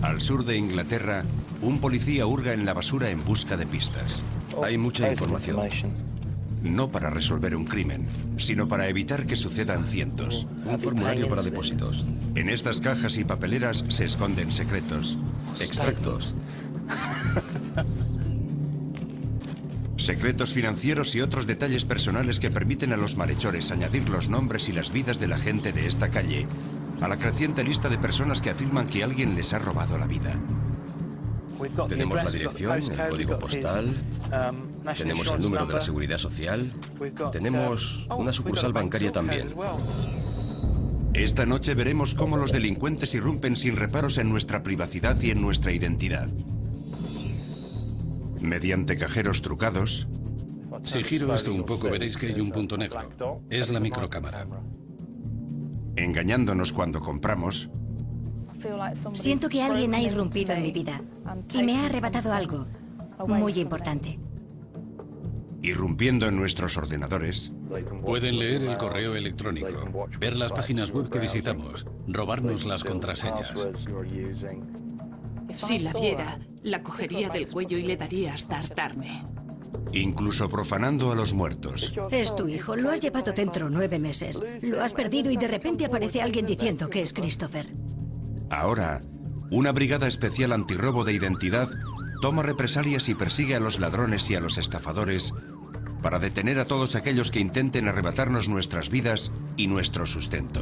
Al sur de Inglaterra, un policía hurga en la basura en busca de pistas. Hay mucha información. No para resolver un crimen, sino para evitar que sucedan cientos. Un formulario para depósitos. En estas cajas y papeleras se esconden secretos. Extractos. Secretos financieros y otros detalles personales que permiten a los malhechores añadir los nombres y las vidas de la gente de esta calle a la creciente lista de personas que afirman que alguien les ha robado la vida. Tenemos la dirección, el código postal, tenemos el número de la seguridad social, tenemos una sucursal bancaria también. Esta noche veremos cómo los delincuentes irrumpen sin reparos en nuestra privacidad y en nuestra identidad. Mediante cajeros trucados. Si giro esto un poco veréis que hay un punto negro. Es la microcámara. Engañándonos cuando compramos. Siento que alguien ha irrumpido en mi vida y me ha arrebatado algo muy importante. Irrumpiendo en nuestros ordenadores. Pueden leer el correo electrónico, ver las páginas web que visitamos, robarnos las contraseñas. Si la viera, la cogería del cuello y le daría hasta hartarme. Incluso profanando a los muertos. Es tu hijo, lo has llevado dentro 9 meses. Lo has perdido y de repente aparece alguien diciendo que es Christopher. Ahora, una brigada especial antirrobo de identidad toma represalias y persigue a los ladrones y a los estafadores para detener a todos aquellos que intenten arrebatarnos nuestras vidas y nuestro sustento.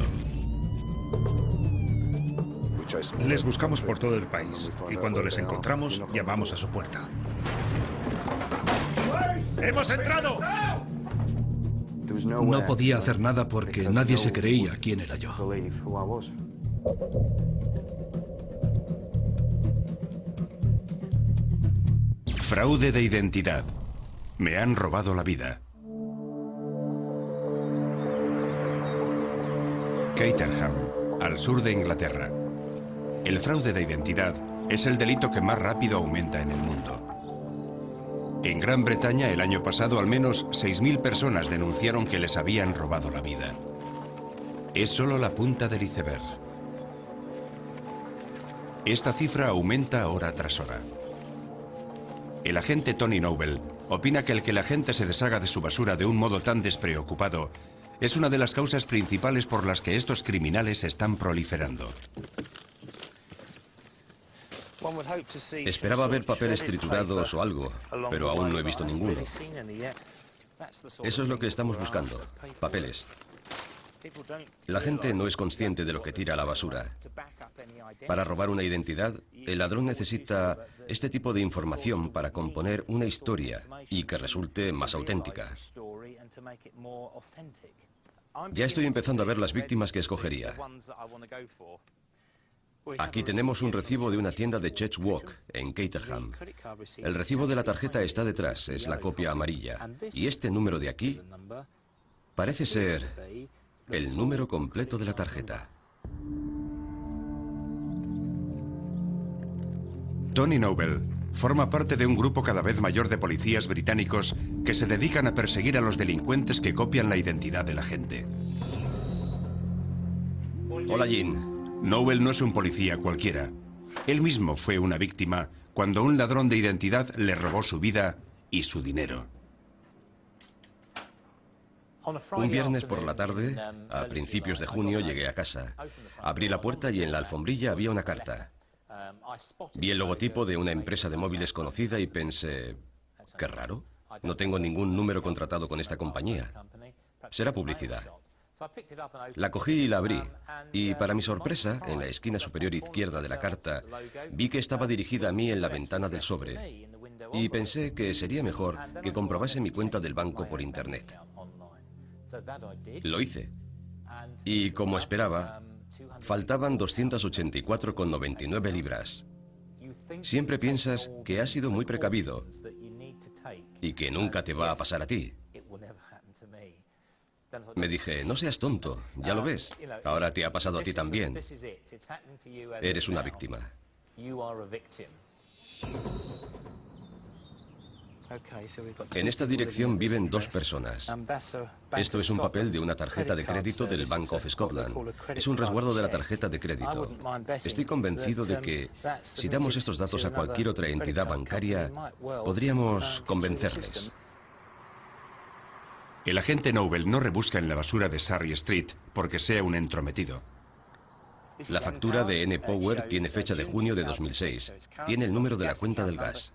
Les buscamos por todo el país y cuando les encontramos, llamamos a su puerta. ¡Hemos entrado! No podía hacer nada porque nadie se creía quién era yo. Fraude de identidad. Me han robado la vida. Caterham, al sur de Inglaterra. El fraude de identidad es el delito que más rápido aumenta en el mundo. En Gran Bretaña, el año pasado, al menos 6.000 personas denunciaron que les habían robado la vida. Es solo la punta del iceberg. Esta cifra aumenta hora tras hora. El agente Tony Noble opina que el que la gente se deshaga de su basura de un modo tan despreocupado es una de las causas principales por las que estos criminales están proliferando. Esperaba ver papeles triturados o algo, pero aún no he visto ninguno. Eso es lo que estamos buscando, papeles. La gente no es consciente de lo que tira a la basura. Para robar una identidad, el ladrón necesita este tipo de información para componer una historia y que resulte más auténtica. Ya estoy empezando a ver las víctimas que escogería. Aquí tenemos un recibo de una tienda de Church Walk, en Caterham. El recibo de la tarjeta está detrás, es la copia amarilla. Y este número de aquí parece ser el número completo de la tarjeta. Tony Noble forma parte de un grupo cada vez mayor de policías británicos que se dedican a perseguir a los delincuentes que copian la identidad de la gente. Hola, Jean. Noble no es un policía cualquiera. Él mismo fue una víctima cuando un ladrón de identidad le robó su vida y su dinero. Un viernes por la tarde, a principios de junio, llegué a casa. Abrí la puerta y en la alfombrilla había una carta. Vi el logotipo de una empresa de móviles conocida y pensé, qué raro, no tengo ningún número contratado con esta compañía. Será publicidad. La cogí y la abrí, y para mi sorpresa, en la esquina superior izquierda de la carta, vi que estaba dirigida a mí en la ventana del sobre, y pensé que sería mejor que comprobase mi cuenta del banco por internet. Lo hice, y como esperaba, faltaban 284,99 libras. Siempre piensas que has sido muy precavido y que nunca te va a pasar a ti. Me dije, no seas tonto, ya lo ves. Ahora te ha pasado a ti también. Eres una víctima. En esta dirección viven 2 personas. Esto es un papel de una tarjeta de crédito del Bank of Scotland. Es un resguardo de la tarjeta de crédito. Estoy convencido de que si damos estos datos a cualquier otra entidad bancaria, podríamos convencerles. El agente Noble no rebusca en la basura de Surrey Street porque sea un entrometido. La factura de N-Power tiene fecha de junio de 2006. Tiene el número de la cuenta del gas.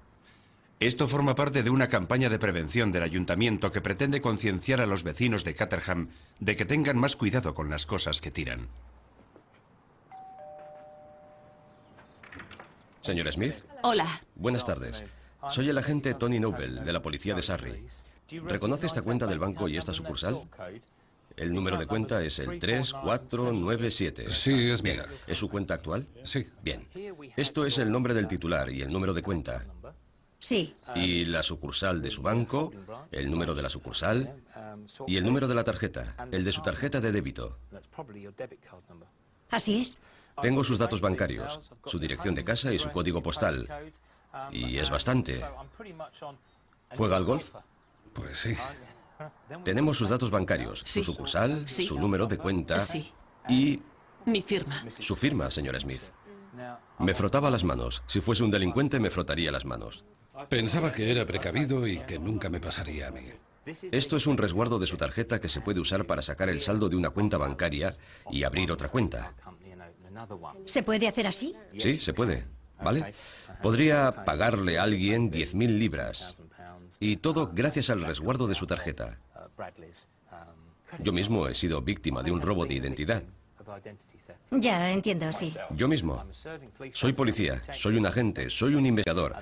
Esto forma parte de una campaña de prevención del ayuntamiento que pretende concienciar a los vecinos de Caterham de que tengan más cuidado con las cosas que tiran. Señora Smith. Hola. Buenas tardes. Soy el agente Tony Noble, de la policía de Surrey. ¿Reconoce esta cuenta del banco y esta sucursal? El número de cuenta es el 3497. Sí, es mía. ¿Es su cuenta actual? Sí. Bien. Esto es el nombre del titular y el número de cuenta. Sí. Y la sucursal de su banco, el número de la sucursal y el número de la tarjeta, el de su tarjeta de débito. Así es. Tengo sus datos bancarios, su dirección de casa y su código postal. Y es bastante. ¿Juega al golf? Pues sí. Tenemos sus datos bancarios, Sí. su sucursal, Sí. su número de cuenta Sí. y Mi firma. su firma, señora Smith. Me frotaba las manos. Si fuese un delincuente, me frotaría las manos. Pensaba que era precavido y que nunca me pasaría a mí. Esto es un resguardo de su tarjeta que se puede usar para sacar el saldo de una cuenta bancaria y abrir otra cuenta. ¿Se puede hacer así? Sí, se puede. ¿Vale? Podría pagarle a alguien 10.000 libras. Y todo gracias al resguardo de su tarjeta. Yo mismo he sido víctima de un robo de identidad. Ya, entiendo, sí. Yo mismo. Soy policía, soy un agente, soy un investigador.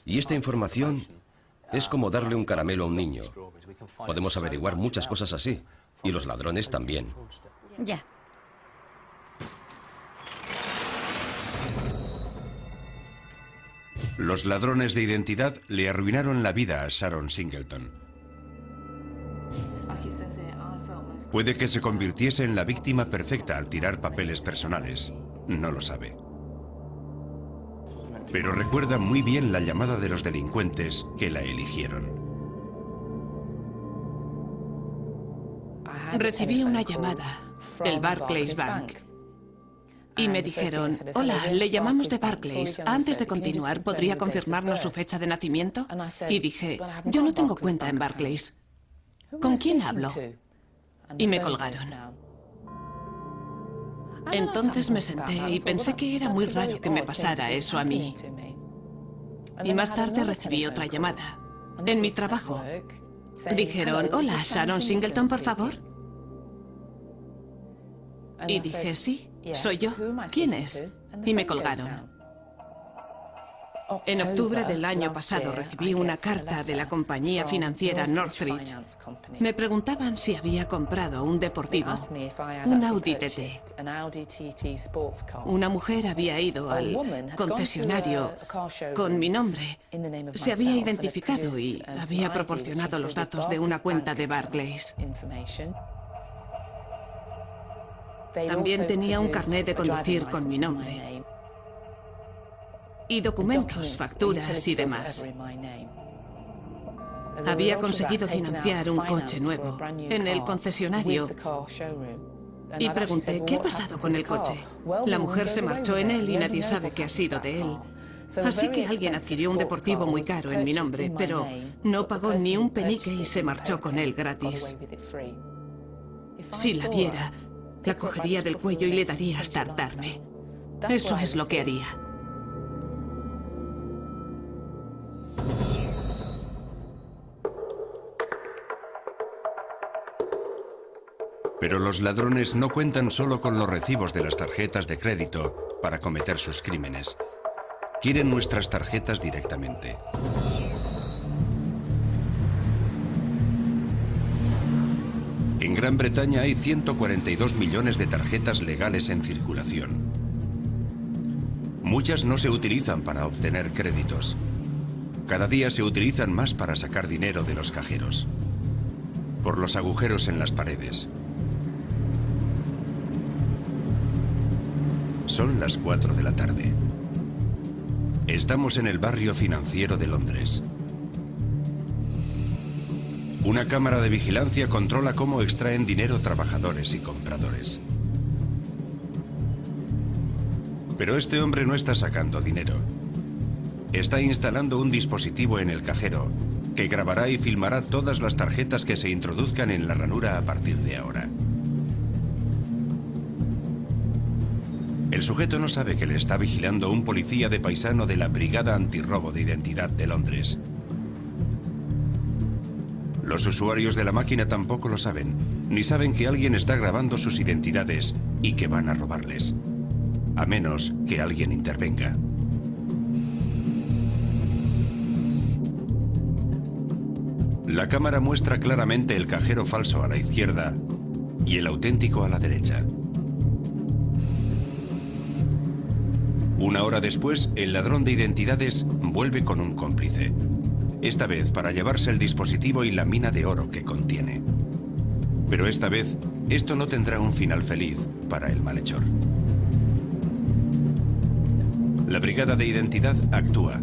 Y esta información es como darle un caramelo a un niño. Podemos averiguar muchas cosas así. Y los ladrones también. Ya. Los ladrones de identidad le arruinaron la vida a Sharon Singleton. Puede que se convirtiese en la víctima perfecta al tirar papeles personales. No lo sabe. Pero recuerda muy bien la llamada de los delincuentes que la eligieron. Recibí una llamada del Barclays Bank. Y me dijeron, hola, le llamamos de Barclays. Antes de continuar, ¿podría confirmarnos su fecha de nacimiento? Y dije, yo no tengo cuenta en Barclays. ¿Con quién hablo? Y me colgaron. Entonces me senté y pensé que era muy raro que me pasara eso a mí. Y más tarde recibí otra llamada. En mi trabajo. Dijeron, hola, Sharon Singleton, por favor. Y dije, sí, soy yo. ¿Quién es? Y me colgaron. En octubre del año pasado recibí una carta de la compañía financiera Northridge. Me preguntaban si había comprado un deportivo, un Audi TT. Una mujer había ido al concesionario con mi nombre. Se había identificado y había proporcionado los datos de una cuenta de Barclays. También tenía un carnet de conducir con mi nombre. Y documentos, facturas y demás. Había conseguido financiar un coche nuevo en el concesionario. Y pregunté, ¿qué ha pasado con el coche? La mujer se marchó en él y nadie sabe qué ha sido de él. Así que alguien adquirió un deportivo muy caro en mi nombre, pero no pagó ni un penique y se marchó con él gratis. Si la viera, la cogería del cuello y le daría hasta hartarme. Eso es lo que haría. Pero los ladrones no cuentan solo con los recibos de las tarjetas de crédito para cometer sus crímenes. Quieren nuestras tarjetas directamente. En Gran Bretaña hay 142 millones de tarjetas legales en circulación. Muchas no se utilizan para obtener créditos. Cada día se utilizan más para sacar dinero de los cajeros. Por los agujeros en las paredes. Son las 4 de la tarde. Estamos en el barrio financiero de Londres. Una cámara de vigilancia controla cómo extraen dinero trabajadores y compradores. Pero este hombre no está sacando dinero. Está instalando un dispositivo en el cajero que grabará y filmará todas las tarjetas que se introduzcan en la ranura a partir de ahora. El sujeto no sabe que le está vigilando un policía de paisano de la Brigada Antirrobo de Identidad de Londres. Los usuarios de la máquina tampoco lo saben, ni saben que alguien está grabando sus identidades y que van a robarles. A menos que alguien intervenga. La cámara muestra claramente el cajero falso a la izquierda y el auténtico a la derecha. Una hora después, el ladrón de identidades vuelve con un cómplice. Esta vez para llevarse el dispositivo y la mina de oro que contiene. Pero esta vez, esto no tendrá un final feliz para el malhechor. La brigada de identidad actúa.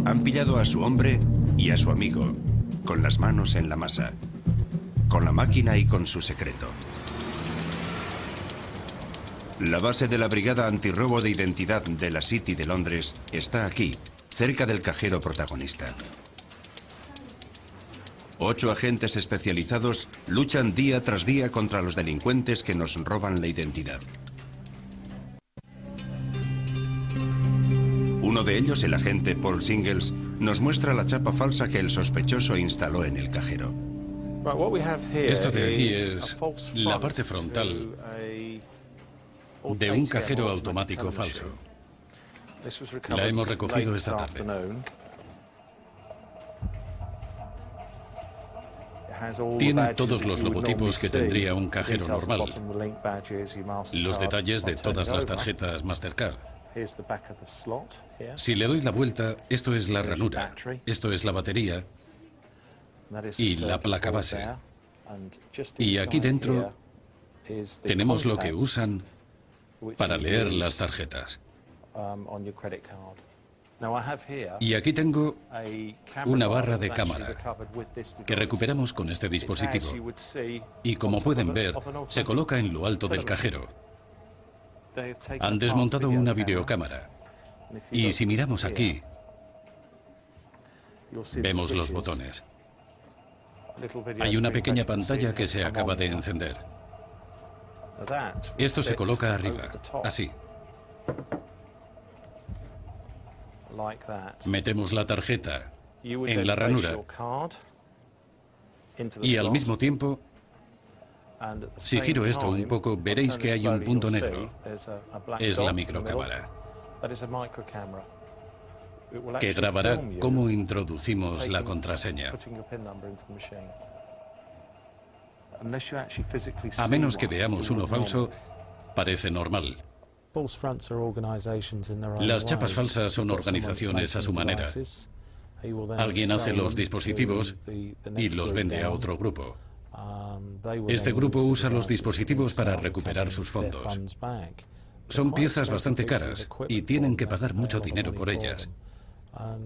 Han pillado a su hombre y a su amigo, con las manos en la masa, con la máquina y con su secreto. La base de la Brigada Antirrobo de Identidad de la City de Londres está aquí, cerca del cajero protagonista. 8 agentes especializados luchan día tras día contra los delincuentes que nos roban la identidad. Uno de ellos, el agente Paul Singles, nos muestra la chapa falsa que el sospechoso instaló en el cajero. Esto de aquí es la parte frontal de un cajero automático falso. La hemos recogido esta tarde. Tiene todos los logotipos que tendría un cajero normal. Los detalles de todas las tarjetas Mastercard. Si le doy la vuelta, esto es la ranura, esto es la batería y la placa base. Y aquí dentro tenemos lo que usan para leer las tarjetas. Y aquí tengo una barra de cámara que recuperamos con este dispositivo. Y como pueden ver, se coloca en lo alto del cajero. Han desmontado una videocámara. Y si miramos aquí, vemos los botones. Hay una pequeña pantalla que se acaba de encender. Esto se coloca arriba, así. Metemos la tarjeta en la ranura y al mismo tiempo, si giro esto un poco, veréis que hay un punto negro. Es la microcámara, que grabará cómo introducimos la contraseña. A menos que veamos uno falso, parece normal. Las chapas falsas son organizaciones a su manera. Alguien hace los dispositivos y los vende a otro grupo. Este grupo usa los dispositivos para recuperar sus fondos. Son piezas bastante caras y tienen que pagar mucho dinero por ellas.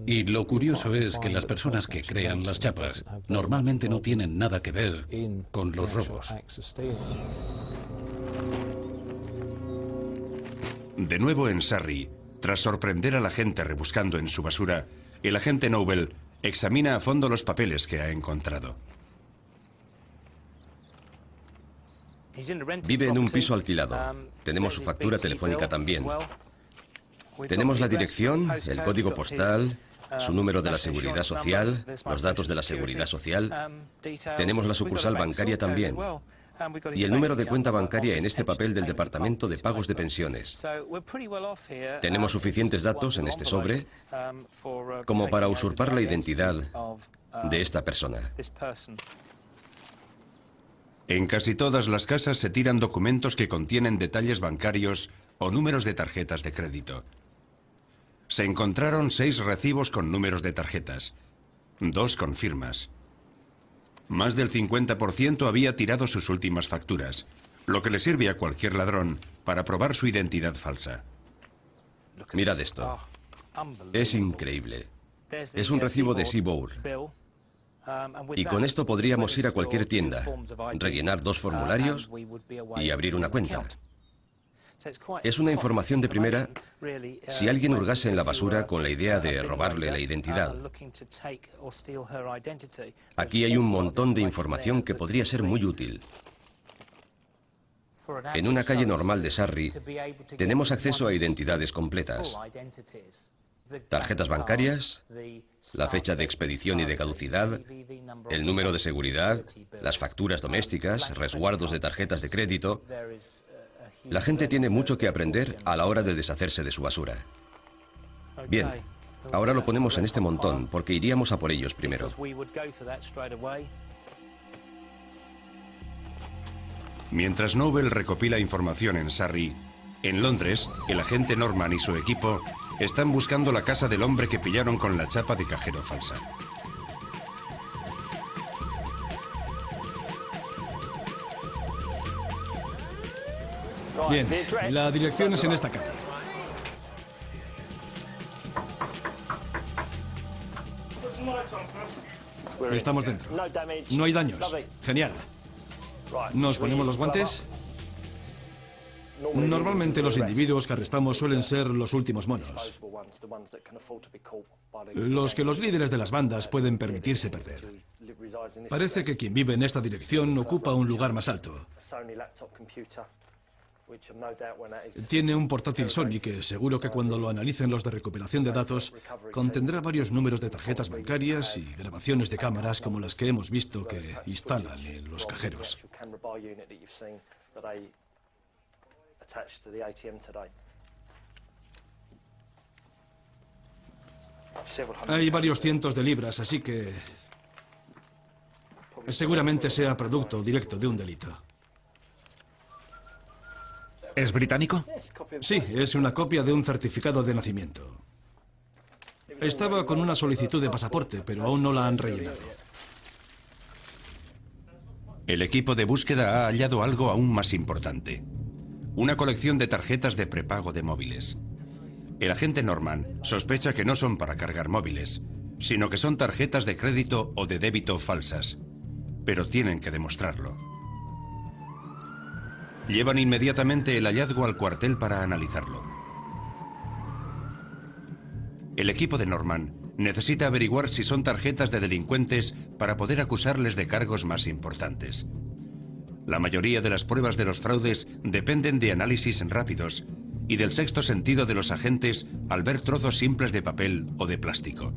Y lo curioso es que las personas que crean las chapas normalmente no tienen nada que ver con los robos. De nuevo en Surrey, tras sorprender a la gente rebuscando en su basura, el agente Noble examina a fondo los papeles que ha encontrado. Vive en un piso alquilado. Tenemos su factura telefónica también. Tenemos la dirección, el código postal, su número de la seguridad social, los datos de la seguridad social. Tenemos la sucursal bancaria también. Y el número de cuenta bancaria en este papel del Departamento de Pagos de Pensiones. Tenemos suficientes datos en este sobre como para usurpar la identidad de esta persona. En casi todas las casas se tiran documentos que contienen detalles bancarios o números de tarjetas de crédito. Se encontraron 6 recibos con números de tarjetas, 2 con firmas. Más del 50% había tirado sus últimas facturas, lo que le sirve a cualquier ladrón para probar su identidad falsa. Mirad esto. Es increíble. Es un recibo de Seabourn. Y con esto podríamos ir a cualquier tienda, rellenar 2 formularios y abrir una cuenta. Es una información de primera si alguien hurgase en la basura con la idea de robarle la identidad. Aquí hay un montón de información que podría ser muy útil. En una calle normal de Surrey tenemos acceso a identidades completas. Tarjetas bancarias, la fecha de expedición y de caducidad, el número de seguridad, las facturas domésticas, resguardos de tarjetas de crédito. La gente tiene mucho que aprender a la hora de deshacerse de su basura. Bien, ahora lo ponemos en este montón porque iríamos a por ellos primero. Mientras Nobel recopila información en Surrey, en Londres, el agente Norman y su equipo están buscando la casa del hombre que pillaron con la chapa de cajero falsa. Bien, la dirección es en esta calle. Estamos dentro. No hay daños. Genial. ¿Nos ponemos los guantes? Normalmente los individuos que arrestamos suelen ser los últimos monos. Los que los líderes de las bandas pueden permitirse perder. Parece que quien vive en esta dirección ocupa un lugar más alto. Tiene un portátil Sony que seguro que cuando lo analicen los de recuperación de datos contendrá varios números de tarjetas bancarias y grabaciones de cámaras como las que hemos visto que instalan en los cajeros. Hay varios cientos de libras, así que seguramente sea producto directo de un delito. ¿Es británico? Sí, es una copia de un certificado de nacimiento. Estaba con una solicitud de pasaporte, pero aún no la han rellenado. El equipo de búsqueda ha hallado algo aún más importante. Una colección de tarjetas de prepago de móviles. El agente Norman sospecha que no son para cargar móviles, sino que son tarjetas de crédito o de débito falsas. Pero tienen que demostrarlo. Llevan inmediatamente el hallazgo al cuartel para analizarlo. El equipo de Norman necesita averiguar si son tarjetas de delincuentes para poder acusarles de cargos más importantes. La mayoría de las pruebas de los fraudes dependen de análisis rápidos y del sexto sentido de los agentes al ver trozos simples de papel o de plástico.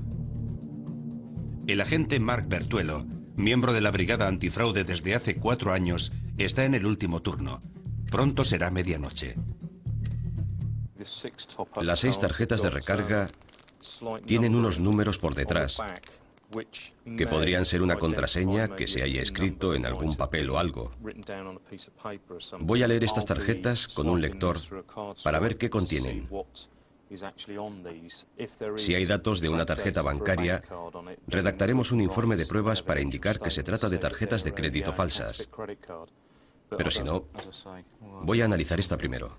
El agente Mark Bertuello, miembro de la Brigada Antifraude desde hace 4 años, está en el último turno. Pronto será medianoche. Las 6 tarjetas de recarga tienen unos números por detrás, que podrían ser una contraseña que se haya escrito en algún papel o algo. Voy a leer estas tarjetas con un lector para ver qué contienen. Si hay datos de una tarjeta bancaria, redactaremos un informe de pruebas para indicar que se trata de tarjetas de crédito falsas. Pero si no, voy a analizar esta primero.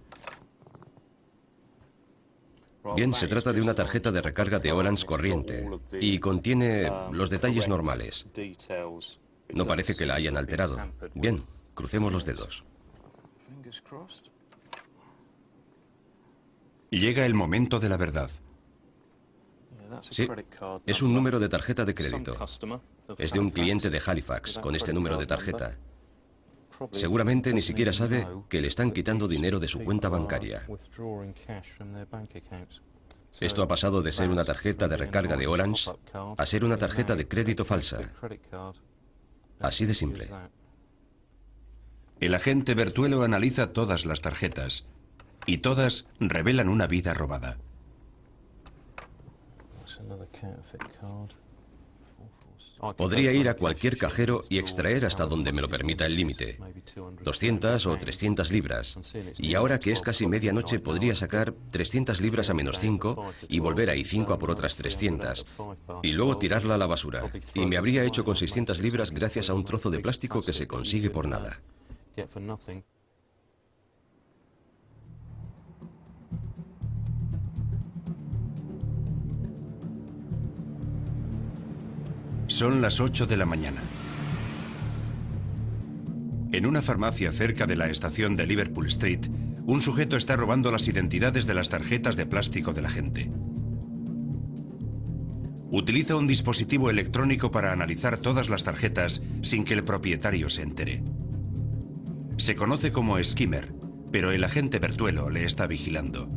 Bien, se trata de una tarjeta de recarga de Orange corriente y contiene los detalles normales. No parece que la hayan alterado. Bien, crucemos los dedos. Llega el momento de la verdad. Sí, es un número de tarjeta de crédito. Es de un cliente de Halifax con este número de tarjeta. Seguramente ni siquiera sabe que le están quitando dinero de su cuenta bancaria. Esto ha pasado de ser una tarjeta de recarga de Orange a ser una tarjeta de crédito falsa. Así de simple. El agente Bertuello analiza todas las tarjetas y todas revelan una vida robada. Podría ir a cualquier cajero y extraer hasta donde me lo permita el límite. 200 o 300 libras. Y ahora que es casi medianoche podría sacar 300 libras a -5 y volver ahí 5 a por otras 300. Y luego tirarla a la basura. Y me habría hecho con 600 libras gracias a un trozo de plástico que se consigue por nada. Son las 8 de la mañana. En una farmacia cerca de la estación de Liverpool Street, un sujeto está robando las identidades de las tarjetas de plástico de la gente. Utiliza un dispositivo electrónico para analizar todas las tarjetas sin que el propietario se entere. Se conoce como skimmer, pero el agente Bertuelo le está vigilando.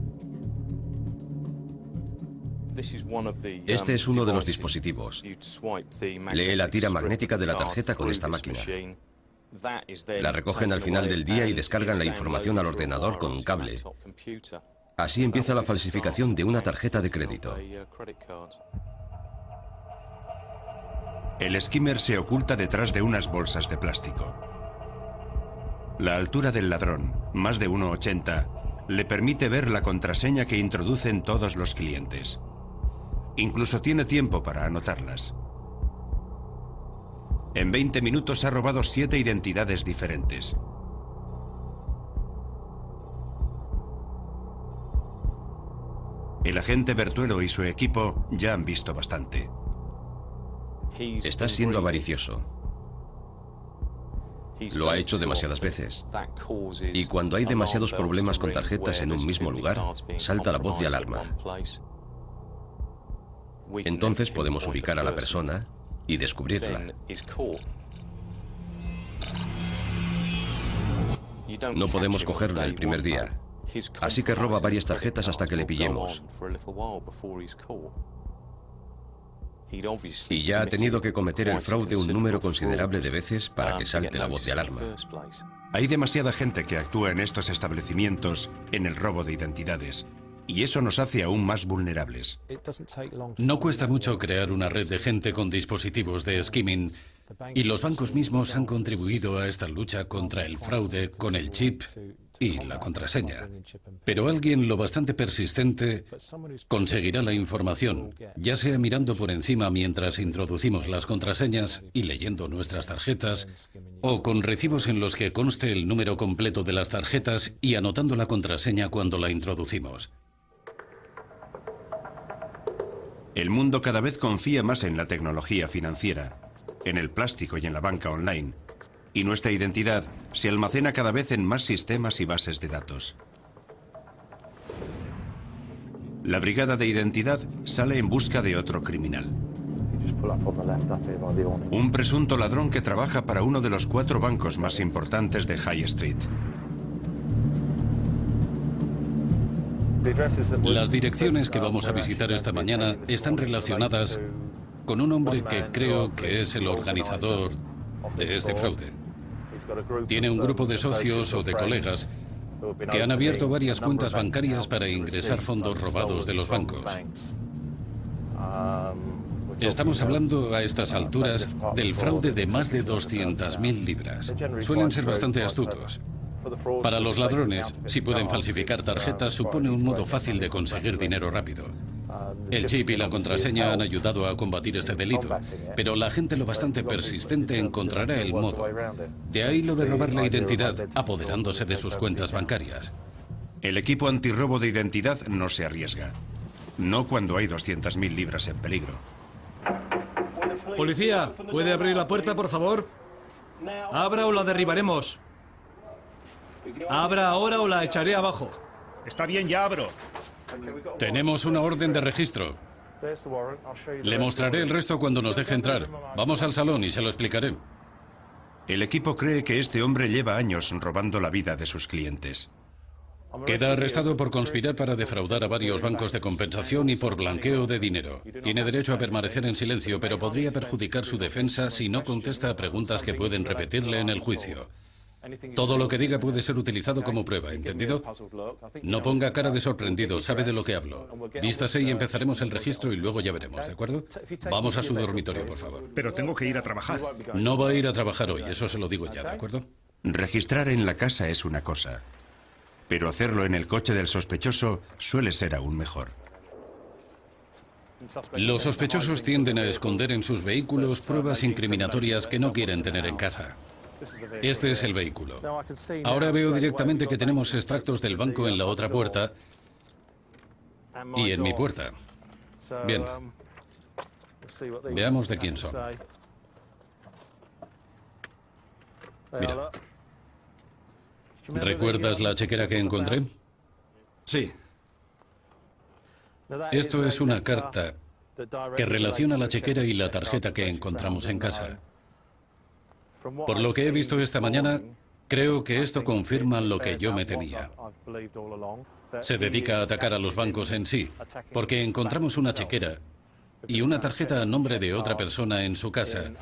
Este es uno de los dispositivos. Lee la tira magnética de la tarjeta con esta máquina. La recogen al final del día y descargan la información al ordenador con un cable. Así empieza la falsificación de una tarjeta de crédito. El skimmer se oculta detrás de unas bolsas de plástico. La altura del ladrón, más de 1,80, le permite ver la contraseña que introducen todos los clientes. Incluso tiene tiempo para anotarlas. En 20 minutos ha robado 7 identidades diferentes. El agente Bertuelo y su equipo ya han visto bastante. Está siendo avaricioso. Lo ha hecho demasiadas veces. Y cuando hay demasiados problemas con tarjetas en un mismo lugar, salta la voz de alarma. Entonces podemos ubicar a la persona y descubrirla. No podemos cogerla el primer día, así que roba varias tarjetas hasta que le pillemos. Y ya ha tenido que cometer el fraude un número considerable de veces para que salte la voz de alarma. Hay demasiada gente que actúa en estos establecimientos en el robo de identidades, y eso nos hace aún más vulnerables. No cuesta mucho crear una red de gente con dispositivos de skimming, y los bancos mismos han contribuido a esta lucha contra el fraude con el chip y la contraseña. Pero alguien lo bastante persistente conseguirá la información, ya sea mirando por encima mientras introducimos las contraseñas y leyendo nuestras tarjetas, o con recibos en los que conste el número completo de las tarjetas y anotando la contraseña cuando la introducimos. El mundo cada vez confía más en la tecnología financiera, en el plástico y en la banca online, y nuestra identidad se almacena cada vez en más sistemas y bases de datos. La brigada de identidad sale en busca de otro criminal. Un presunto ladrón que trabaja para uno de los 4 bancos más importantes de High Street. Las direcciones que vamos a visitar esta mañana están relacionadas con un hombre que creo que es el organizador de este fraude. Tiene un grupo de socios o de colegas que han abierto varias cuentas bancarias para ingresar fondos robados de los bancos. Estamos hablando a estas alturas del fraude de más de 200.000 libras. Suelen ser bastante astutos. Para los ladrones, si pueden falsificar tarjetas, supone un modo fácil de conseguir dinero rápido. El chip y la contraseña han ayudado a combatir este delito, pero la gente lo bastante persistente encontrará el modo. De ahí lo de robar la identidad, apoderándose de sus cuentas bancarias. El equipo antirrobo de identidad no se arriesga. No cuando hay 200.000 libras en peligro. Policía, ¿puede abrir la puerta, por favor? Abra o la derribaremos. Abra ahora o la echaré abajo. Está bien, ya abro. Tenemos una orden de registro. Le mostraré el resto cuando nos deje entrar. Vamos al salón y se lo explicaré. El equipo cree que este hombre lleva años robando la vida de sus clientes. Queda arrestado por conspirar para defraudar a varios bancos de compensación y por blanqueo de dinero. Tiene derecho a permanecer en silencio, pero podría perjudicar su defensa si no contesta a preguntas que pueden repetirle en el juicio. Todo lo que diga puede ser utilizado como prueba, ¿entendido? No ponga cara de sorprendido, sabe de lo que hablo. Vístase y empezaremos el registro y luego ya veremos, ¿de acuerdo? Vamos a su dormitorio, por favor. Pero tengo que ir a trabajar. No va a ir a trabajar hoy, eso se lo digo ya, ¿de acuerdo? Registrar en la casa es una cosa, pero hacerlo en el coche del sospechoso suele ser aún mejor. Los sospechosos tienden a esconder en sus vehículos pruebas incriminatorias que no quieren tener en casa. Este es el vehículo. Ahora veo directamente que tenemos extractos del banco en la otra puerta y en mi puerta. Bien. Veamos de quién son. Mira. ¿Recuerdas la chequera que encontré? Sí. Esto es una carta que relaciona la chequera y la tarjeta que encontramos en casa. Por lo que he visto esta mañana, creo que esto confirma lo que yo me temía. Se dedica a atacar a los bancos en sí, porque encontramos una chequera y una tarjeta a nombre de otra persona en su casa.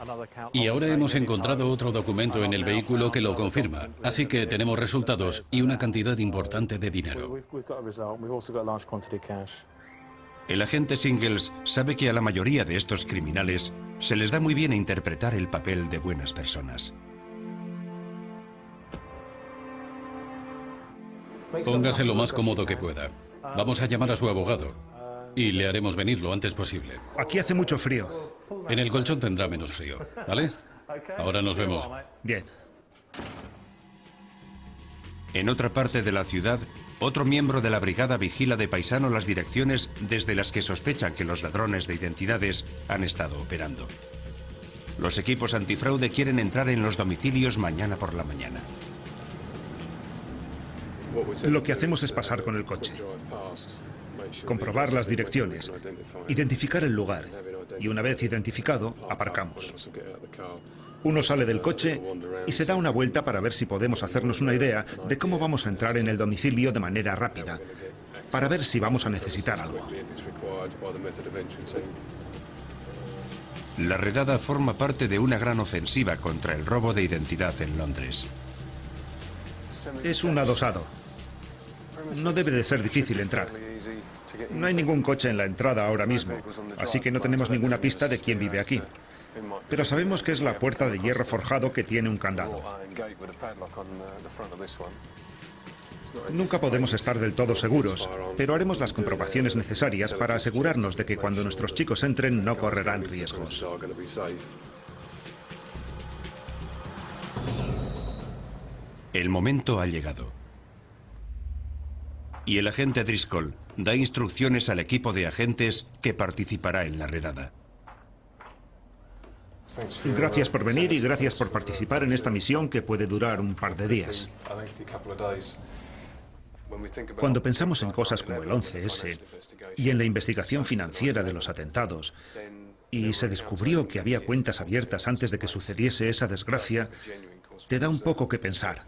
Y ahora hemos encontrado otro documento en el vehículo que lo confirma. Así que tenemos resultados y una cantidad importante de dinero. El agente Singles sabe que a la mayoría de estos criminales se les da muy bien interpretar el papel de buenas personas. Póngase lo más cómodo que pueda. Vamos a llamar a su abogado y le haremos venir lo antes posible. Aquí hace mucho frío. En el colchón tendrá menos frío, ¿vale? Ahora nos vemos. Bien. En otra parte de la ciudad, otro miembro de la brigada vigila de paisano las direcciones desde las que sospechan que los ladrones de identidades han estado operando. Los equipos antifraude quieren entrar en los domicilios mañana por la mañana. Lo que hacemos es pasar con el coche, comprobar las direcciones, identificar el lugar y una vez identificado, aparcamos. Uno sale del coche y se da una vuelta para ver si podemos hacernos una idea de cómo vamos a entrar en el domicilio de manera rápida, para ver si vamos a necesitar algo. La redada forma parte de una gran ofensiva contra el robo de identidad en Londres. Es un adosado. No debe de ser difícil entrar. No hay ningún coche en la entrada ahora mismo, así que no tenemos ninguna pista de quién vive aquí. Pero sabemos que es la puerta de hierro forjado que tiene un candado. Nunca podemos estar del todo seguros, pero haremos las comprobaciones necesarias para asegurarnos de que cuando nuestros chicos entren no correrán riesgos. El momento ha llegado. Y el agente Driscoll da instrucciones al equipo de agentes que participará en la redada. Gracias por venir y gracias por participar en esta misión que puede durar un par de días. Cuando pensamos en cosas como el 11S y en la investigación financiera de los atentados, y se descubrió que había cuentas abiertas antes de que sucediese esa desgracia, te da un poco que pensar.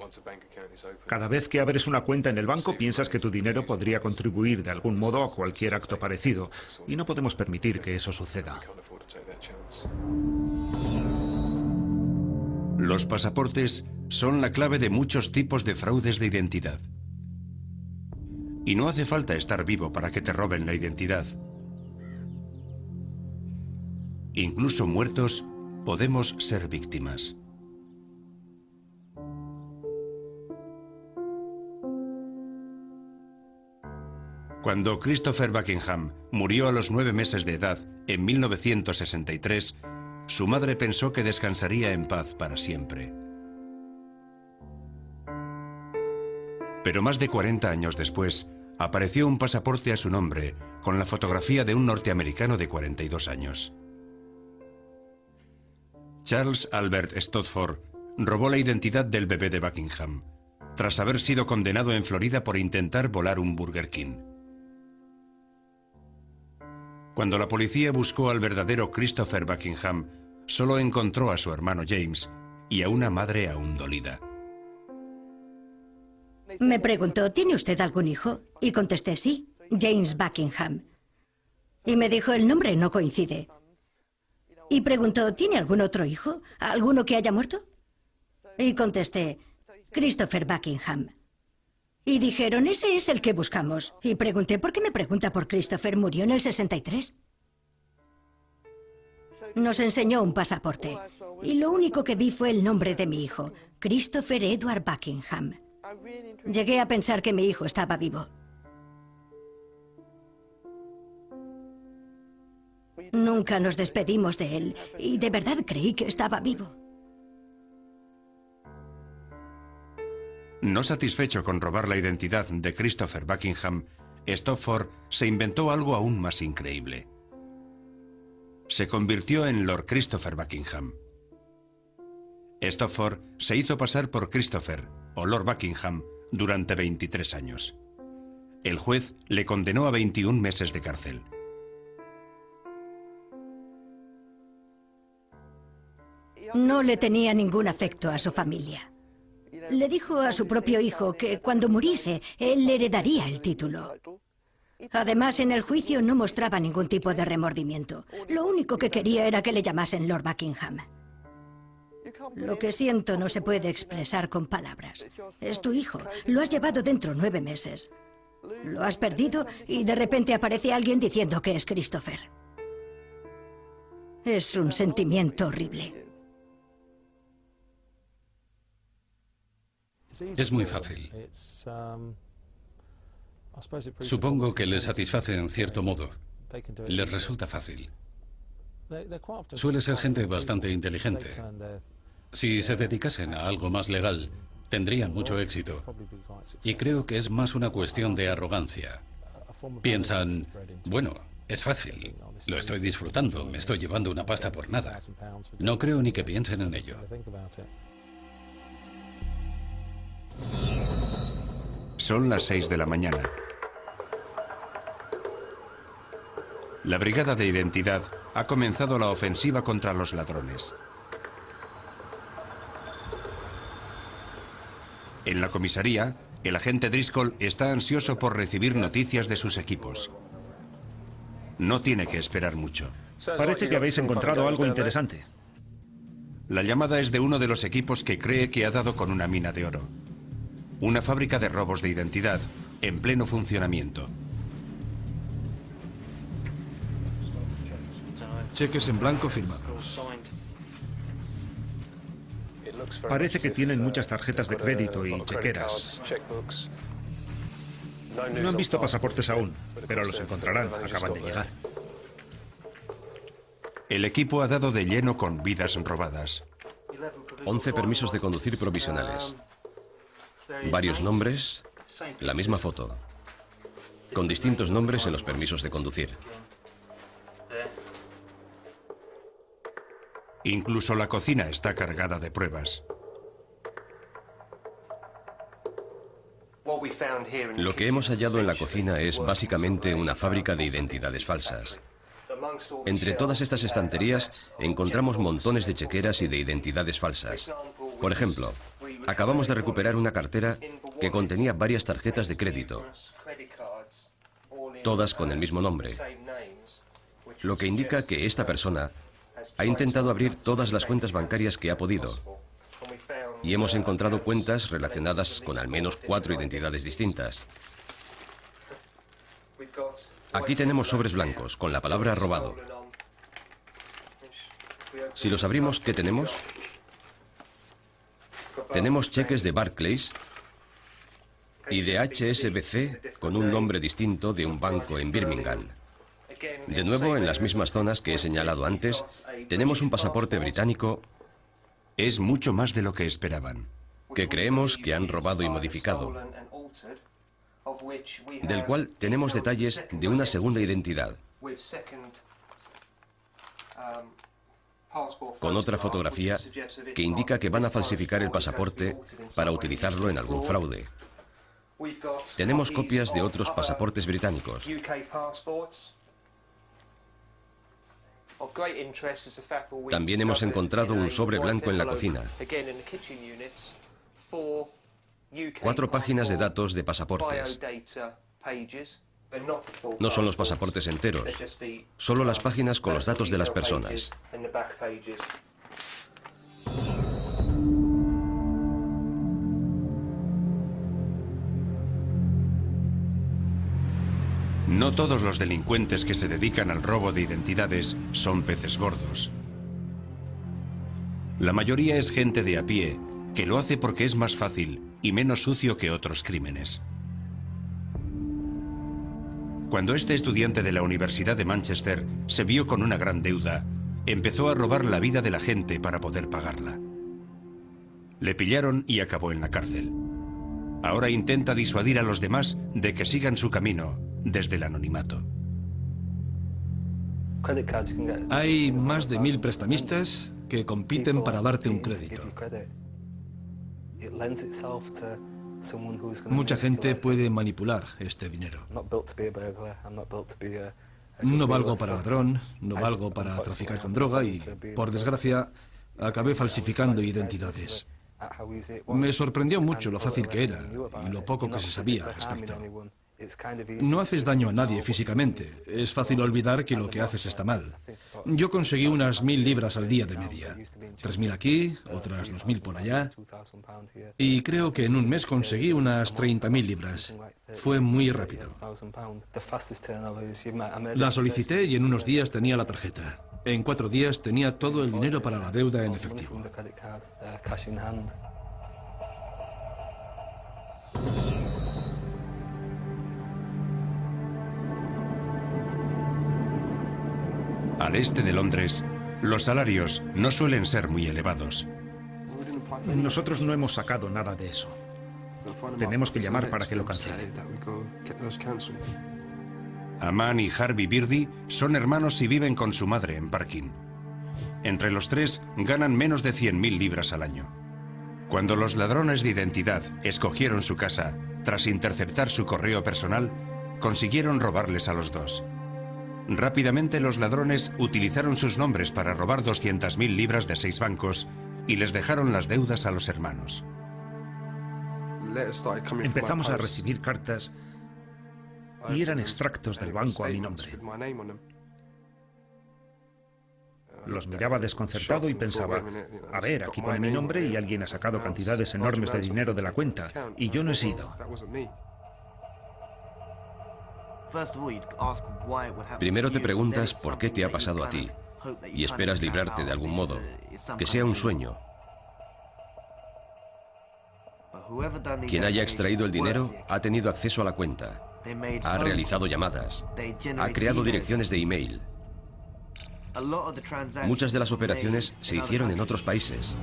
Cada vez que abres una cuenta en el banco piensas que tu dinero podría contribuir de algún modo a cualquier acto parecido, y no podemos permitir que eso suceda. Los pasaportes son la clave de muchos tipos de fraudes de identidad. Y no hace falta estar vivo para que te roben la identidad. Incluso muertos, podemos ser víctimas. Cuando Christopher Buckingham murió a los 9 meses de edad, en 1963, su madre pensó que descansaría en paz para siempre. Pero más de 40 años después, apareció un pasaporte a su nombre, con la fotografía de un norteamericano de 42 años. Charles Albert Stodford robó la identidad del bebé de Buckingham, tras haber sido condenado en Florida por intentar volar un Burger King. Cuando la policía buscó al verdadero Christopher Buckingham, solo encontró a su hermano James y a una madre aún dolida. Me preguntó, ¿tiene usted algún hijo? Y contesté, sí, James Buckingham. Y me dijo, el nombre no coincide. Y preguntó, ¿tiene algún otro hijo? ¿Alguno que haya muerto? Y contesté, Christopher Buckingham. Y dijeron, ese es el que buscamos. Y pregunté, ¿por qué me pregunta por Christopher? ¿Murió en el 63? Nos enseñó un pasaporte. Y lo único que vi fue el nombre de mi hijo, Christopher Edward Buckingham. Llegué a pensar que mi hijo estaba vivo. Nunca nos despedimos de él, y de verdad creí que estaba vivo. No satisfecho con robar la identidad de Christopher Buckingham, Stodford se inventó algo aún más increíble. se convirtió en Lord Christopher Buckingham. Stafford se hizo pasar por Christopher, o Lord Buckingham, durante 23 años. El juez le condenó a 21 meses de cárcel. No le tenía ningún afecto a su familia. Le dijo a su propio hijo que cuando muriese, él le heredaría el título. Además, en el juicio no mostraba ningún tipo de remordimiento. Lo único que quería era que le llamasen Lord Buckingham. Lo que siento no se puede expresar con palabras. Es tu hijo. Lo has llevado dentro 9 meses. Lo has perdido y de repente aparece alguien diciendo que es Christopher. Es un sentimiento horrible. Es muy fácil. Supongo que les satisface en cierto modo. Les resulta fácil. Suele ser gente bastante inteligente. Si se dedicasen a algo más legal, tendrían mucho éxito. Y creo que es más una cuestión de arrogancia. Piensan, bueno, es fácil, lo estoy disfrutando, me estoy llevando una pasta por nada. No creo ni que piensen en ello. Son las 6 de la mañana. La Brigada de Identidad ha comenzado la ofensiva contra los ladrones. En la comisaría, el agente Driscoll está ansioso por recibir noticias de sus equipos. No tiene que esperar mucho. Parece que habéis encontrado algo interesante. La llamada es de uno de los equipos que cree que ha dado con una mina de oro. Una fábrica de robos de identidad en pleno funcionamiento. Cheques en blanco firmados. Parece que tienen muchas tarjetas de crédito y chequeras. No han visto pasaportes aún, pero los encontrarán. Acaban de llegar. El equipo ha dado de lleno con vidas robadas. 11 permisos de conducir provisionales. Varios nombres, la misma foto, con distintos nombres en los permisos de conducir. Incluso la cocina está cargada de pruebas. Lo que hemos hallado en la cocina es básicamente una fábrica de identidades falsas. Entre todas estas estanterías encontramos montones de chequeras y de identidades falsas. Por ejemplo, acabamos de recuperar una cartera que contenía varias tarjetas de crédito, todas con el mismo nombre, lo que indica que esta persona ha intentado abrir todas las cuentas bancarias que ha podido, y hemos encontrado cuentas relacionadas con al menos 4 identidades distintas. Aquí tenemos sobres blancos con la palabra robado. Si los abrimos, ¿qué tenemos? Tenemos cheques de Barclays y de HSBC con un nombre distinto de un banco en Birmingham. De nuevo, en las mismas zonas que he señalado antes, tenemos un pasaporte británico. Es mucho más de lo que esperaban. Que creemos que han robado y modificado, del cual tenemos detalles de una segunda identidad, con otra fotografía que indica que van a falsificar el pasaporte para utilizarlo en algún fraude. Tenemos copias de otros pasaportes británicos. También hemos encontrado un sobre blanco en la cocina. 4 páginas de datos de pasaportes. No son los pasaportes enteros, solo las páginas con los datos de las personas. No todos los delincuentes que se dedican al robo de identidades son peces gordos. La mayoría es gente de a pie, que lo hace porque es más fácil y menos sucio que otros crímenes. Cuando este estudiante de la Universidad de Manchester se vio con una gran deuda, empezó a robar la vida de la gente para poder pagarla. Le pillaron y acabó en la cárcel. Ahora intenta disuadir a los demás de que sigan su camino desde el anonimato. Hay más de 1000 prestamistas que compiten para darte un crédito. Mucha gente puede manipular este dinero. No valgo para ladrón, no valgo para traficar con droga y, por desgracia, acabé falsificando identidades. Me sorprendió mucho lo fácil que era y lo poco que se sabía al respecto. No haces daño a nadie físicamente. Es fácil olvidar que lo que haces está mal. Yo conseguí unas 1000 libras al día de media. 3000 aquí, otras 2000 por allá. Y creo que en un mes conseguí unas 30.000 libras. Fue muy rápido. La solicité y en unos días tenía la tarjeta. En 4 días tenía todo el dinero para la deuda en efectivo. Al este de Londres, los salarios no suelen ser muy elevados. Nosotros no hemos sacado nada de eso. Tenemos que llamar para que lo cancelen. Aman y Harvey Birdie son hermanos y viven con su madre en Barking. Entre los tres ganan menos de 100.000 libras al año. Cuando los ladrones de identidad escogieron su casa, tras interceptar su correo personal, consiguieron robarles a los dos. Rápidamente los ladrones utilizaron sus nombres para robar 200.000 libras de 6 bancos y les dejaron las deudas a los hermanos. Empezamos a recibir cartas y eran extractos del banco a mi nombre. Los miraba desconcertado y pensaba, a ver, aquí pone mi nombre y alguien ha sacado cantidades enormes de dinero de la cuenta y yo no he sido. Primero te preguntas por qué te ha pasado a ti y esperas librarte de algún modo, que sea un sueño. Quien haya extraído el dinero ha tenido acceso a la cuenta, ha realizado llamadas, ha creado direcciones de email. Muchas de las operaciones se hicieron en otros países,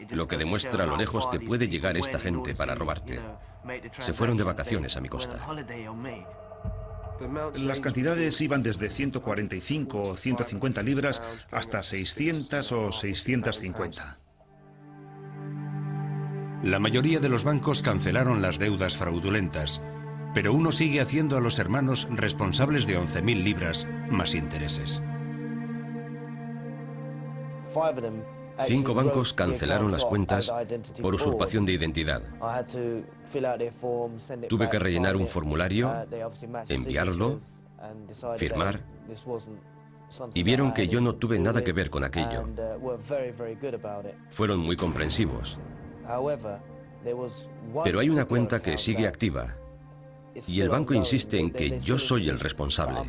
lo que demuestra lo lejos que puede llegar esta gente para robarte. Se fueron de vacaciones a mi costa. Las cantidades iban desde 145 o 150 libras hasta 600 o 650. La mayoría de los bancos cancelaron las deudas fraudulentas, pero uno sigue haciendo a los hermanos responsables de 11.000 libras más intereses. 5 bancos cancelaron las cuentas por usurpación de identidad. Tuve que rellenar un formulario, enviarlo, firmar, y vieron que yo no tuve nada que ver con aquello. Fueron muy comprensivos. Pero hay una cuenta que sigue activa, y el banco insiste en que yo soy el responsable.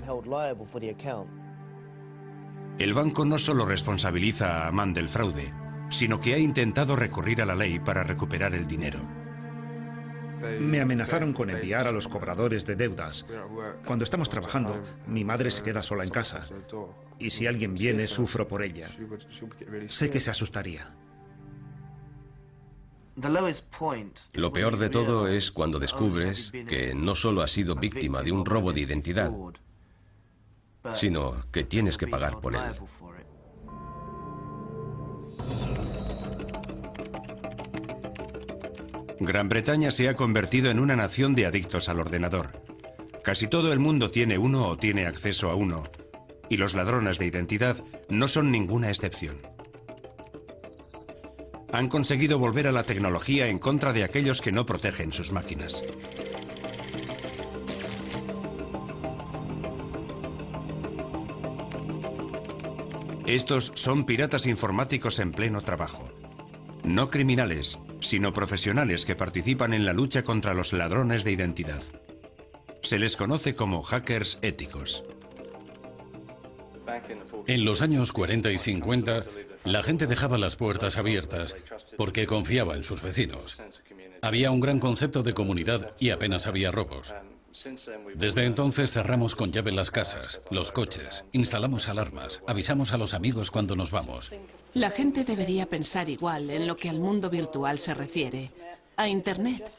El banco no solo responsabiliza a Aman del fraude, sino que ha intentado recurrir a la ley para recuperar el dinero. Me amenazaron con enviar a los cobradores de deudas. Cuando estamos trabajando, mi madre se queda sola en casa. Y si alguien viene, sufro por ella. Sé que se asustaría. Lo peor de todo es cuando descubres que no solo has sido víctima de un robo de identidad, sino que tienes que pagar por él. Gran Bretaña se ha convertido en una nación de adictos al ordenador. Casi todo el mundo tiene uno o tiene acceso a uno, y los ladrones de identidad no son ninguna excepción. Han conseguido volver a la tecnología en contra de aquellos que no protegen sus máquinas. Estos son piratas informáticos en pleno trabajo. No criminales, sino profesionales que participan en la lucha contra los ladrones de identidad. Se les conoce como hackers éticos. En los años 40 y 50, la gente dejaba las puertas abiertas porque confiaba en sus vecinos. Había un gran concepto de comunidad y apenas había robos. Desde entonces cerramos con llave las casas, los coches, instalamos alarmas, avisamos a los amigos cuando nos vamos. La gente debería pensar igual en lo que al mundo virtual se refiere, a Internet.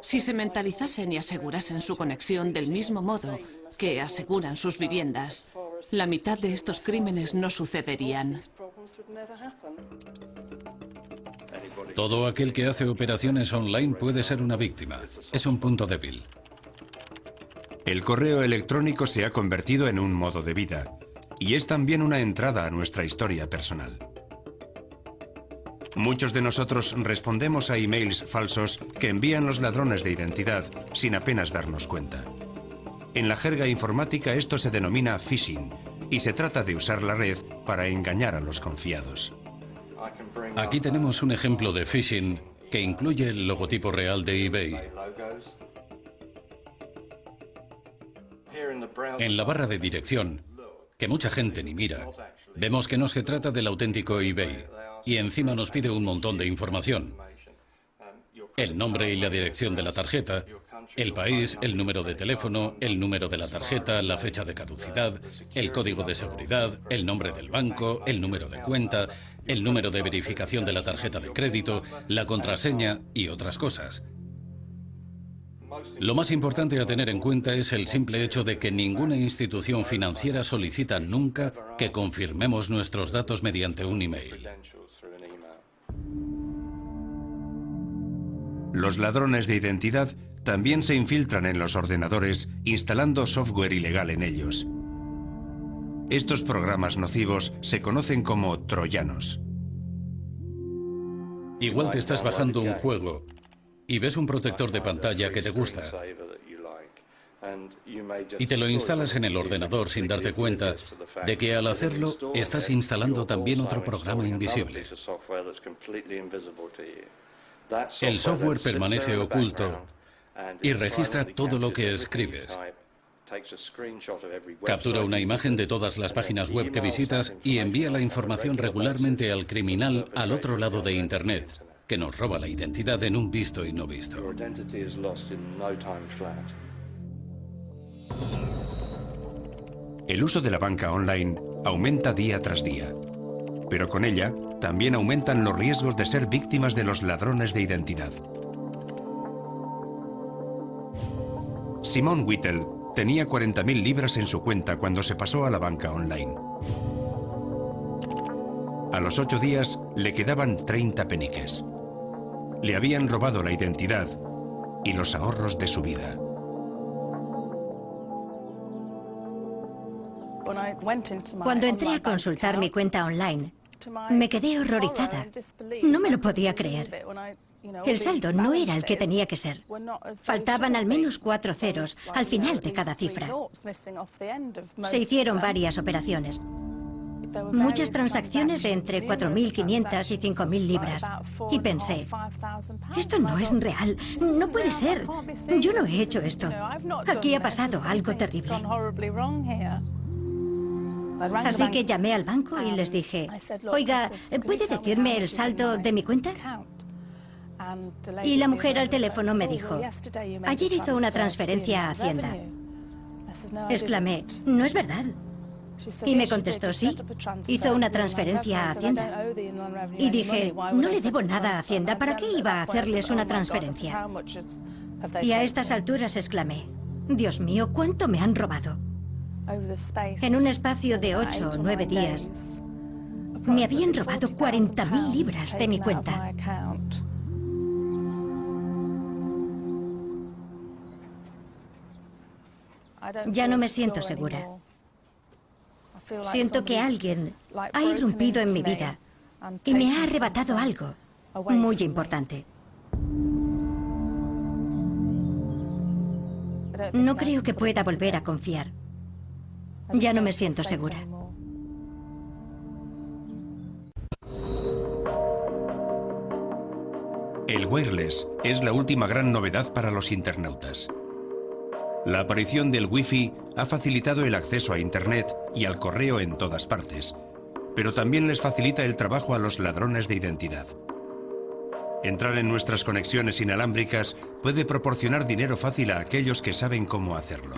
Si se mentalizasen y asegurasen su conexión del mismo modo que aseguran sus viviendas, la mitad de estos crímenes no sucederían. Todo aquel que hace operaciones online puede ser una víctima. Es un punto débil. El correo electrónico se ha convertido en un modo de vida y es también una entrada a nuestra historia personal. Muchos de nosotros respondemos a emails falsos que envían los ladrones de identidad sin apenas darnos cuenta. En la jerga informática esto se denomina phishing y se trata de usar la red para engañar a los confiados. Aquí tenemos un ejemplo de phishing que incluye el logotipo real de eBay. En la barra de dirección, que mucha gente ni mira, vemos que no se trata del auténtico eBay y encima nos pide un montón de información. El nombre y la dirección de la tarjeta, el país, el número de teléfono, el número de la tarjeta, la fecha de caducidad, el código de seguridad, el nombre del banco, el número de cuenta, el número de verificación de la tarjeta de crédito, la contraseña y otras cosas. Lo más importante a tener en cuenta es el simple hecho de que ninguna institución financiera solicita nunca que confirmemos nuestros datos mediante un email. Los ladrones de identidad también se infiltran en los ordenadores instalando software ilegal en ellos. Estos programas nocivos se conocen como troyanos. Igual te estás bajando un juego y ves un protector de pantalla que te gusta y te lo instalas en el ordenador sin darte cuenta de que al hacerlo estás instalando también otro programa invisible. El software permanece oculto y registra todo lo que escribes. Captura una imagen de todas las páginas web que visitas y envía la información regularmente al criminal al otro lado de Internet, que nos roba la identidad en un visto y no visto. El uso de la banca online aumenta día tras día, pero con ella también aumentan los riesgos de ser víctimas de los ladrones de identidad. Simone Whittle tenía 40.000 libras en su cuenta cuando se pasó a la banca online. A los 8 días le quedaban 30 peniques. Le habían robado la identidad y los ahorros de su vida. Cuando entré a consultar mi cuenta online, me quedé horrorizada. No me lo podía creer. El saldo no era el que tenía que ser. Faltaban al menos 4 ceros al final de cada cifra. Se hicieron varias operaciones. Muchas transacciones de entre 4.500 y 5.000 libras. Y pensé, esto no es real, no puede ser. Yo no he hecho esto. Aquí ha pasado algo terrible. Así que llamé al banco y les dije, oiga, ¿puede decirme el saldo de mi cuenta? Y la mujer al teléfono me dijo, ayer hizo una transferencia a Hacienda. Exclamé, no es verdad. Y me contestó, sí, hizo una transferencia a Hacienda. Y dije, no le debo nada a Hacienda, ¿para qué iba a hacerles una transferencia? Y a estas alturas exclamé, Dios mío, ¿cuánto me han robado? En un espacio de 8 o 9 días, me habían robado 40.000 libras de mi cuenta. Ya no me siento segura. Siento que alguien ha irrumpido en mi vida y me ha arrebatado algo muy importante. No creo que pueda volver a confiar. Ya no me siento segura. El wireless es la última gran novedad para los internautas. La aparición del Wi-Fi ha facilitado el acceso a Internet y al correo en todas partes, pero también les facilita el trabajo a los ladrones de identidad. Entrar en nuestras conexiones inalámbricas puede proporcionar dinero fácil a aquellos que saben cómo hacerlo.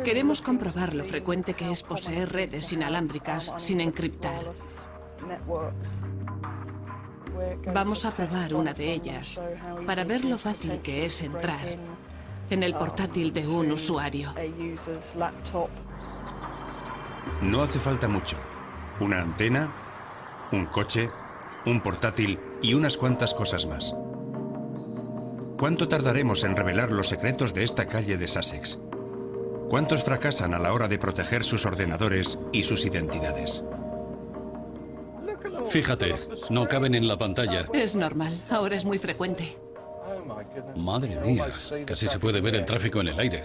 Queremos comprobar lo frecuente que es poseer redes inalámbricas sin encriptar. Vamos a probar una de ellas para ver lo fácil que es entrar en el portátil de un usuario. No hace falta mucho. Una antena, un coche, un portátil y unas cuantas cosas más. ¿Cuánto tardaremos en revelar los secretos de esta calle de Sussex? ¿Cuántos fracasan a la hora de proteger sus ordenadores y sus identidades? Fíjate, no caben en la pantalla. Es normal, ahora es muy frecuente. Madre mía, casi se puede ver el tráfico en el aire.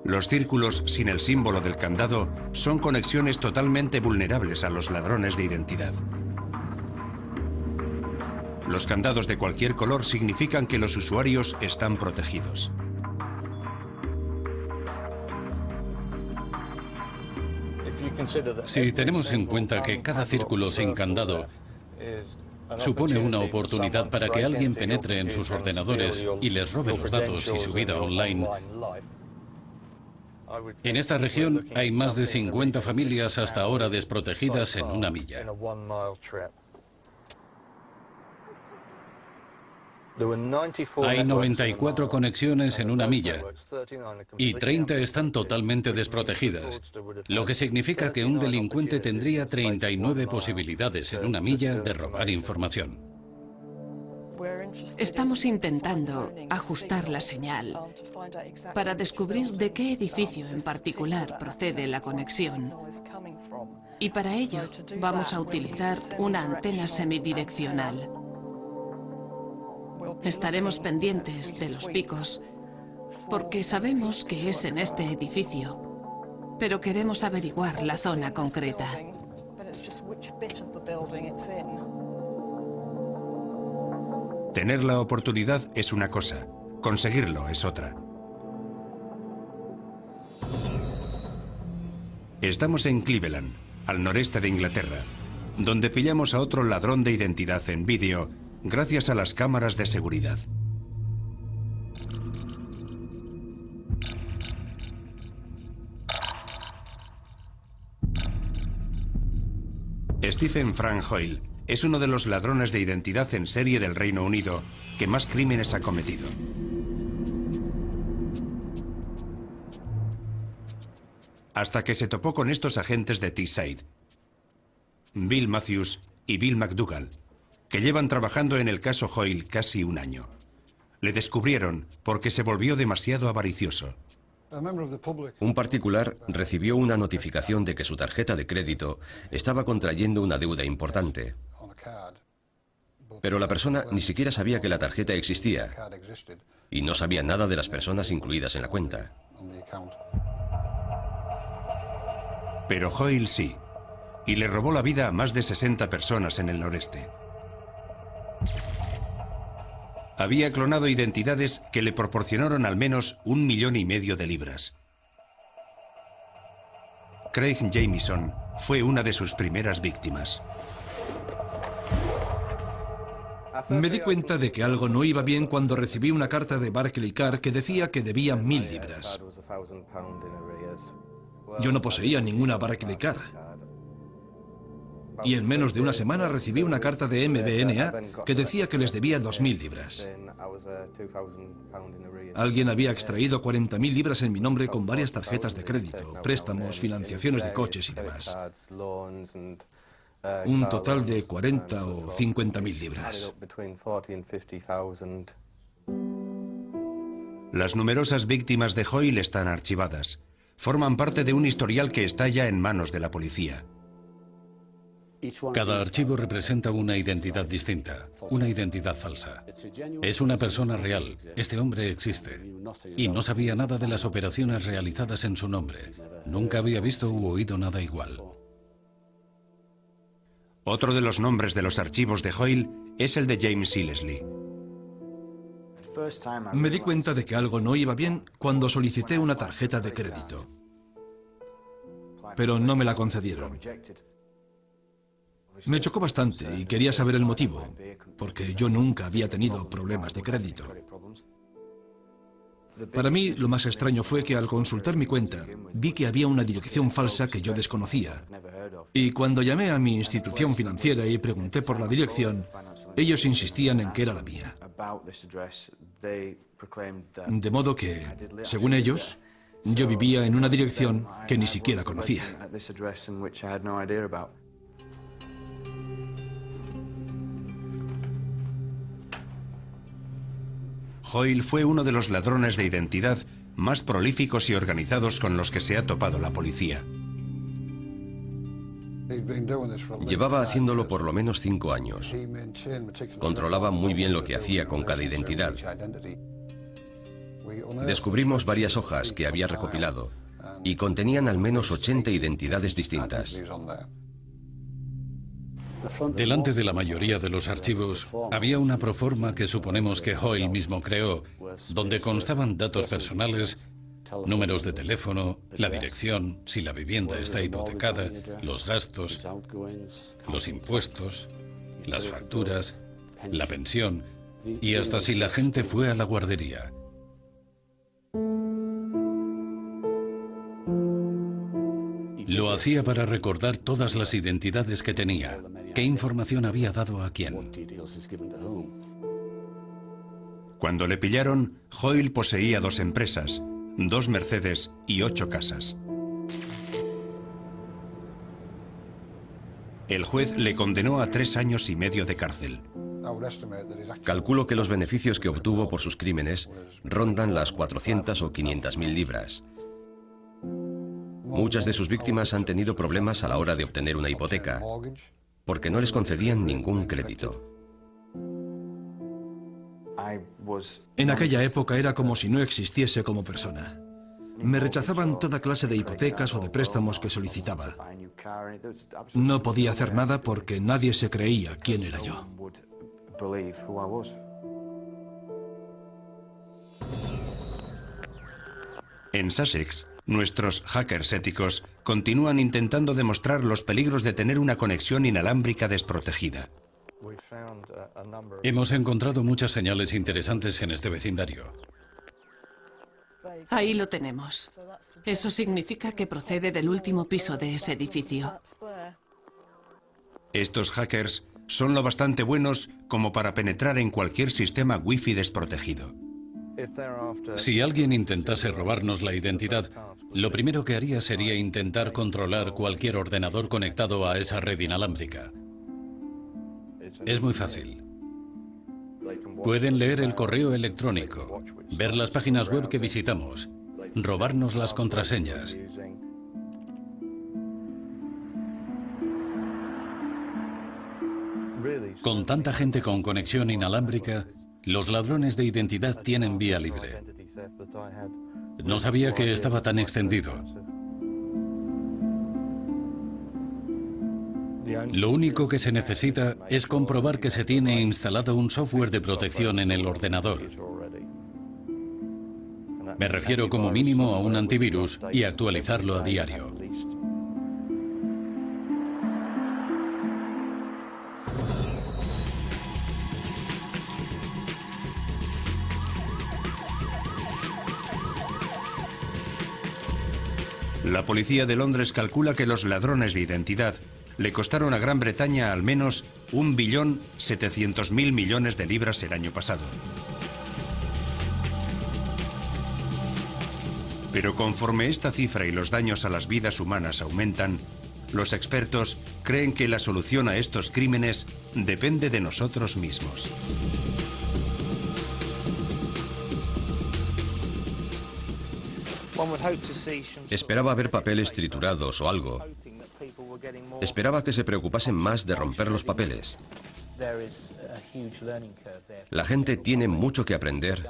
Los círculos sin el símbolo del candado son conexiones totalmente vulnerables a los ladrones de identidad. Los candados de cualquier color significan que los usuarios están protegidos. Si tenemos en cuenta que cada círculo sin candado supone una oportunidad para que alguien penetre en sus ordenadores y les robe los datos y su vida online, en esta región hay más de 50 familias hasta ahora desprotegidas en una milla. Hay 94 conexiones en una milla y 30 están totalmente desprotegidas, lo que significa que un delincuente tendría 39 posibilidades en una milla de robar información. Estamos intentando ajustar la señal para descubrir de qué edificio en particular procede la conexión. Y para ello vamos a utilizar una antena semidireccional. Estaremos pendientes de los picos porque sabemos que es en este edificio, pero queremos averiguar la zona concreta. Tener la oportunidad es una cosa, conseguirlo es otra. Estamos en Cleveland, al noreste de Inglaterra, donde pillamos a otro ladrón de identidad en vídeo gracias a las cámaras de seguridad. Stephen Frank Hoyle es uno de los ladrones de identidad en serie del Reino Unido que más crímenes ha cometido. Hasta que se topó con estos agentes de Teesside, Bill Matthews y Bill McDougall, que llevan trabajando en el caso Hoyle casi un año. Le descubrieron porque se volvió demasiado avaricioso. Un particular recibió una notificación de que su tarjeta de crédito estaba contrayendo una deuda importante. Pero la persona ni siquiera sabía que la tarjeta existía y no sabía nada de las personas incluidas en la cuenta. Pero Hoyle sí, y le robó la vida a más de 60 personas en el noreste. Había clonado identidades que le proporcionaron al menos 1,5 millones de libras. Craig Jamieson fue una de sus primeras víctimas. Me di cuenta de que algo no iba bien cuando recibí una carta de Barclaycard que decía que debía 1.000 libras. Yo no poseía ninguna Barclaycard. Y en menos de una semana recibí una carta de MBNA que decía que les debía 2.000 libras. Alguien había extraído 40.000 libras en mi nombre con varias tarjetas de crédito, préstamos, financiaciones de coches y demás. Un total de 40 o 50.000 libras. Las numerosas víctimas de Hoyle están archivadas. Forman parte de un historial que está ya en manos de la policía. Cada archivo representa una identidad distinta, una identidad falsa. Es una persona real. Este hombre existe. Y no sabía nada de las operaciones realizadas en su nombre. Nunca había visto u oído nada igual. Otro de los nombres de los archivos de Hoyle es el de James Illesley. Me di cuenta de que algo no iba bien cuando solicité una tarjeta de crédito. Pero no me la concedieron. Me chocó bastante y quería saber el motivo, porque yo nunca había tenido problemas de crédito. Para mí, lo más extraño fue que al consultar mi cuenta, vi que había una dirección falsa que yo desconocía. Y cuando llamé a mi institución financiera y pregunté por la dirección, ellos insistían en que era la mía. De modo que, según ellos, yo vivía en una dirección que ni siquiera conocía. Hoyle fue uno de los ladrones de identidad más prolíficos y organizados con los que se ha topado la policía. Llevaba haciéndolo por lo menos 5 años. Controlaba muy bien lo que hacía con cada identidad. Descubrimos varias hojas que había recopilado y contenían al menos 80 identidades distintas. Delante de la mayoría de los archivos había una proforma que suponemos que Hoyle mismo creó, donde constaban datos personales, números de teléfono, la dirección, si la vivienda está hipotecada, los gastos, los impuestos, las facturas, la pensión y hasta si la gente fue a la guardería. Lo hacía para recordar todas las identidades que tenía, qué información había dado a quién. Cuando le pillaron, Hoyle poseía 2 empresas, 2 Mercedes y 8 casas. El juez le condenó a 3 años y medio de cárcel. Calculo que los beneficios que obtuvo por sus crímenes rondan las 400 o 500.000 libras. Muchas de sus víctimas han tenido problemas a la hora de obtener una hipoteca, porque no les concedían ningún crédito. En aquella época era como si no existiese como persona. Me rechazaban toda clase de hipotecas o de préstamos que solicitaba. No podía hacer nada porque nadie se creía quién era yo. En Sussex, nuestros hackers éticos continúan intentando demostrar los peligros de tener una conexión inalámbrica desprotegida. Hemos encontrado muchas señales interesantes en este vecindario. Ahí lo tenemos. Eso significa que procede del último piso de ese edificio. Estos hackers son lo bastante buenos como para penetrar en cualquier sistema Wi-Fi desprotegido. Si alguien intentase robarnos la identidad, lo primero que haría sería intentar controlar cualquier ordenador conectado a esa red inalámbrica. Es muy fácil. Pueden leer el correo electrónico, ver las páginas web que visitamos, robarnos las contraseñas. Con tanta gente con conexión inalámbrica, los ladrones de identidad tienen vía libre. No sabía que estaba tan extendido. Lo único que se necesita es comprobar que se tiene instalado un software de protección en el ordenador. Me refiero como mínimo a un antivirus y actualizarlo a diario. La policía de Londres calcula que los ladrones de identidad le costaron a Gran Bretaña al menos 1.700.000 millones de libras el año pasado. Pero conforme esta cifra y los daños a las vidas humanas aumentan, los expertos creen que la solución a estos crímenes depende de nosotros mismos. Esperaba ver papeles triturados o algo. Esperaba que se preocupasen más de romper los papeles. La gente tiene mucho que aprender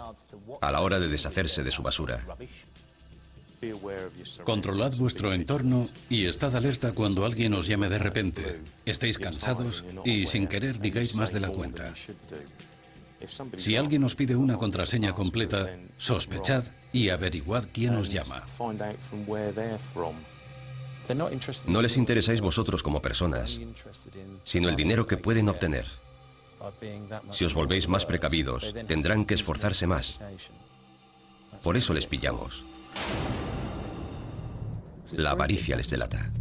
a la hora de deshacerse de su basura. Controlad vuestro entorno y estad alerta cuando alguien os llame de repente. Estéis cansados y sin querer digáis más de la cuenta. Si alguien os pide una contraseña completa, sospechad y averiguad quién os llama. No les interesáis vosotros como personas, sino el dinero que pueden obtener. Si os volvéis más precavidos, tendrán que esforzarse más. Por eso les pillamos. La avaricia les delata.